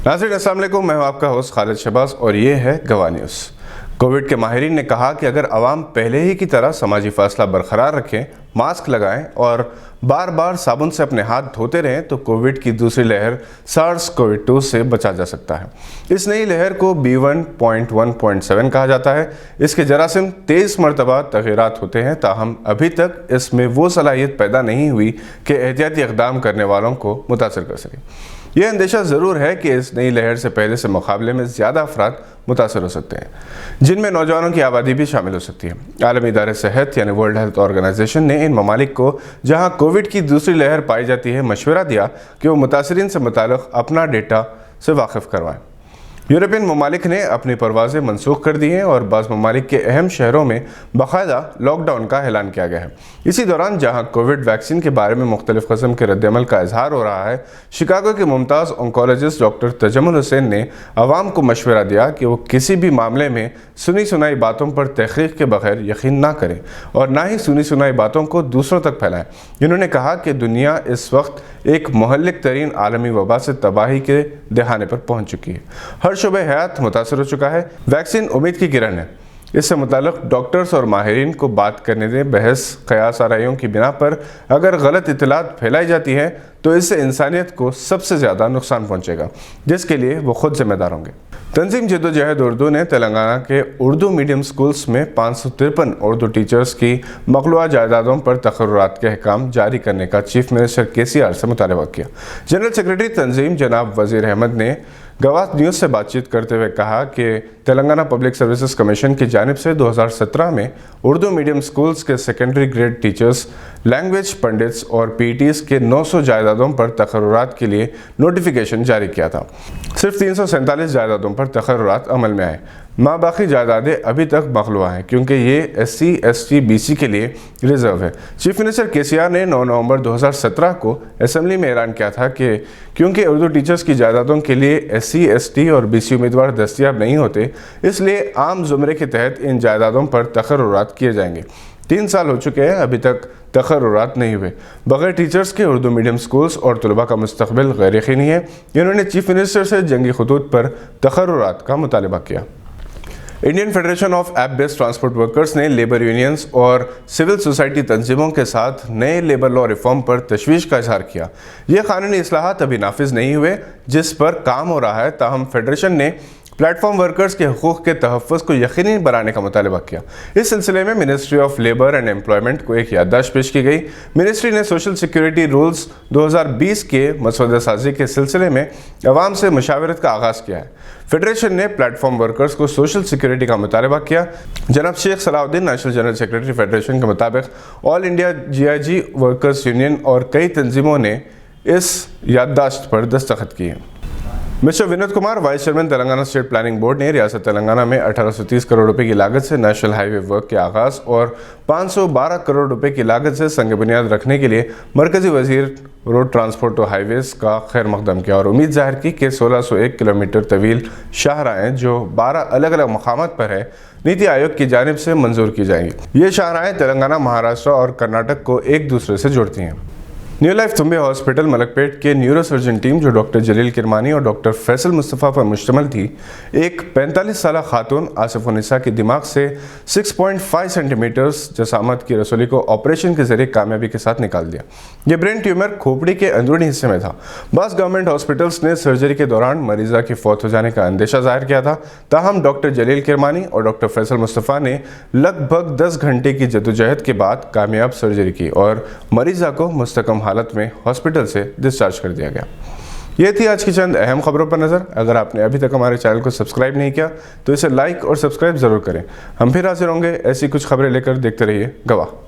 नाज़रीन अस्सलाम वालेकुम, मैं हूं आपका होस्ट खालिद शहबाज और ये है गवाह न्यूज़। कोविड के माहिरीन ने कहा कि अगर आवाम पहले ही की तरह समाजी फासला बरकरार रखें, मास्क लगाएं और बार बार साबुन से अपने हाथ धोते रहें तो कोविड की दूसरी लहर SARS-CoV-2 से बचा जा सकता है। इस नई लहर को B1.1.7 कहा जाता है। इसके जरासीम 23 मरतबा तग़य्युरात होते हैं, ताहम अभी तक इसमें वो सलाहियत पैदा नहीं हुई कि एहतियाती इक़दाम करने वालों को मुतासर कर सके। यह अंदेशा ज़रूर है कि इस नई लहर से पहले से मुकाबले में ज़्यादा अफराद मुतासर हो सकते हैं, जिनमें नौजवानों की आबादी भी शामिल हो सकती है। आलमी इदारे सेहत यानी वर्ल्ड हेल्थ ऑर्गेनाइजेशन ने इन ममालिक को जहां कोविड की दूसरी लहर पाई जाती है मशवरा दिया कि वो मुतासरीन से मुताल्लिक़ अपना डेटा से वाकिफ़ करवाएं। यूरोपियन ममालिक ने अपनी परवाज़ें मनसूख कर दी हैं और बाज़ ममालिक के अहम शहरों में बाकायदा लॉकडाउन का ऐलान किया गया है। इसी दौरान जहां कोविड वैक्सीन के बारे में मुख्तलिफ़ किस्म के रद्दअमल का इजहार हो रहा है, शिकागो के मुमताज़ ऑन्कोलॉजिस्ट डॉक्टर तजम्मुल हुसैन ने आवाम को मशवरा दिया कि वो किसी भी मामले में सुनी सुनाई बातों पर तहक़ीक़ के बगैर यकीन ना करें और ना ही सुनी सुनाई बातों को दूसरों तक फैलाएं। इन्होंने कहा कि दुनिया इस वक्त एक मुहल्लिक तरीन आलमी वबा से तबाही के दहाने पर पहुँच चुकी है। हर शुबे हयात मुतासर हो चुका है। वैक्सीन उम्मीद की किरण है। इससे मुताल्लिक़ डॉक्टर्स और माहिरीन को बात करने दें। बहस क़यास आराइयों की बिना पर अगर गलत इत्तलात फैलाई जाती हैं तो इससे इंसानियत को सबसे ज़्यादा नुकसान पहुँचेगा, जिसके लिए वो खुद जिम्मेदार होंगे। तंजीम जद्दोजहद उर्दू ने तेलंगाना के उर्दू मीडियम स्कूल्स में 553 उर्दू टीचर्स की मखलूआ जायदादों पर तक़र्रुरात के अहकाम जारी करने का चीफ मिनिस्टर KCR से मुतालबा किया। जनरल सेक्रेटरी तंजीम जनाब वज़ीर अहमद ने गवाह न्यूज़ से बातचीत करते हुए कहा कि तेलंगाना पब्लिक सर्विसेज कमीशन की जानिब से 2017 में उर्दू मीडियम स्कूल्स के secondary grade teachers, language pandits और PTs के 900 जायदादों पर तक़र्रुरात के लिए नोटिफिकेशन जारी किया था। सिर्फ 347 जायदादों पर तक़र्रुरात अमल में आए। बाकी जायदादें अभी तक मखलूआ हैं क्योंकि ये SC, ST, BC के लिए रिजर्व है। चीफ मिनिस्टर KCR ने 9 नवंबर 2017 को असम्बली में ऐलान किया था कि क्योंकि उर्दू टीचर्स की जायदादों के लिए SC, ST और BC उम्मीदवार दस्तियाब नहीं होते, इसलिए आम ज़ुमरे के तहत इन जायदादों पर तक़र्रुरात किए जाएंगे। 3 साल हो चुके हैं, अभी तक तक़र्रुरात नहीं हुए। बग़ैर टीचर्स के उर्दू मीडियम स्कूल्स और तलबा का मुस्तक़बिल गैर यकीनी है। इन्होंने चीफ मिनिस्टर से जंगी खतूत पर तक़र्रुरात का मुतालबा किया। Indian federation of app based transport workers ने लेबर यूनियंस और सिविल सोसाइटी तंजीमों के साथ नए लेबर लॉ रिफॉर्म पर तशवीश का इजहार किया। ये कानूनी इस्लाहात अभी नाफिज नहीं हुए, जिस पर काम हो रहा है, ताहम फेडरेशन ने प्लेटफॉर्म वर्कर्स के हकूक़ के तहफ़्फ़ुज़ को यकीनी बनाने का मुतालबा किया। इस सिलसिले में ministry of labour and employment को एक याददाश्त पेश की गई। मिनिस्ट्री ने सोशल सिक्योरिटी रूल्स 2020 के मसौदा साजी के सिलसिले में अवाम से मुशावरत का आगाज़ किया है। फेडरेशन ने प्लेटफॉर्म वर्कर्स को सोशल सिक्योरिटी का मुतालबा किया। जनाब Sheikh Salahuddin national general secretary federation के मुताबिक all India GIG workers union और कई तंजीमों ने इस याददाश्त पर दस्तखत किए। Mister Vinod Kumar, vice chairman Telangana state planning board ने रियासत तेलंगाना में 1830 करोड़ रुपए की लागत से नेशनल हाईवे वर्क के आगाज़ और 512 करोड़ रुपए की लागत से संग बुनियाद रखने के लिए मरकजी वजीर रोड ट्रांसपोर्ट और हाईवेज़ का खैर मकदम किया और उम्मीद जाहिर की कि 1601 किलोमीटर तवील शाहराहें जो 12 अलग अलग मकामात पर है, नीति आयोग की जानिब से मंजूर की जाएंगी। ये शाहराहें तेलंगाना, महाराष्ट्र और कर्नाटक को एक दूसरे से जोड़ती हैं। न्यू लाइफ तुम्बे हॉस्पिटल मलकपेट के न्यूरो सर्जन टीम, जो डॉक्टर जलील किरमानी और डॉक्टर फैसल मुस्तफ़ा पर मुश्तमिल थी, एक 45 साल खातून आसिफ उन्निसा के दिमाग से 6.5 सेंटीमीटर जसामत की रसोली को ऑपरेशन के जरिए कामयाबी के साथ निकाल दिया। यह ब्रेन ट्यूमर खोपड़ी के अंदरूनी हिस्से में था। बास गवर्नमेंट हॉस्पिटल्स ने सर्जरी के दौरान मरीजा की फौत हो जाने का अंदेशा जाहिर किया था, ताहम डॉक्टर जलील किरमानी और डॉक्टर फैसल मुस्तफ़ा ने लगभग 10 घंटे की जद्दोजहद के बाद कामयाब सर्जरी की और मरीजा को मुस्तकम हालत में हॉस्पिटल से डिस्चार्ज कर दिया गया। ये थी आज की चंद अहम खबरों पर नज़र। अगर आपने अभी तक हमारे चैनल को सब्सक्राइब नहीं किया तो इसे लाइक और सब्सक्राइब ज़रूर करें। हम फिर हाजिर होंगे ऐसी कुछ खबरें लेकर। देखते रहिए गवाह।